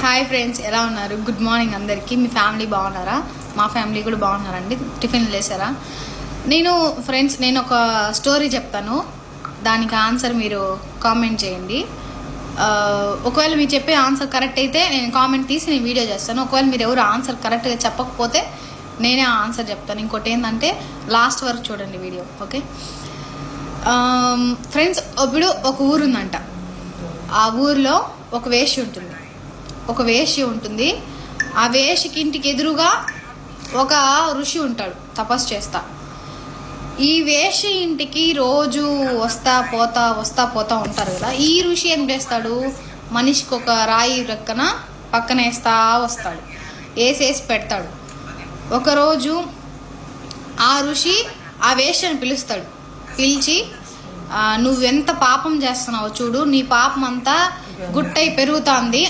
Hi friends, ఎలా ఉన్నారు? Good morning అందరికీ. మీ ఫ్యామిలీ బాగున్నారా? మా ఫ్యామిలీ కూడా బాగున్నారండి. టిఫిన్ లేసారా? నేను ఒక స్టోరీ చెప్తాను, దానికి ఆన్సర్ మీరు కామెంట్ చేయండి. ఒకవేళ మీరు చెప్పే ఆన్సర్ కరెక్ట్ అయితే నేను కామెంట్ తీసి నేను వీడియో చేస్తాను. ఒకవేళ మీరు ఎవరు ఆన్సర్ కరెక్ట్గా చెప్పకపోతే నేనే ఆ ఆన్సర్ చెప్తాను. ఇంకోటి ఏంటంటే లాస్ట్ వరకు చూడండి వీడియో, ఓకే? ఫ్రెండ్స్, ఇప్పుడు ఒక ఊరు ఉందంట. ఆ ఊరిలో ఒక వేశ్య ఉంటుంది. ఆ వేశ్యకి ఇంటికి ఎదురుగా ఒక ఋషి ఉంటాడు, తపస్సు చేస్తా. ఈ వేశ్య ఇంటికి రోజు వస్తా పోతా ఉంటారు కదా. ఈ ఋషి ఏం చేస్తాడు, మనిషికి ఒక రాయి పక్కన వేస్తా వస్తాడు, వేసేసి పెడతాడు. ఒకరోజు ఆ ఋషి ఆ వేశ్యని పిలిచి నువ్వెంత పాపం చేస్తున్నావో చూడు, నీ పాపం అంతా గుట్టై పెరుగుతుంది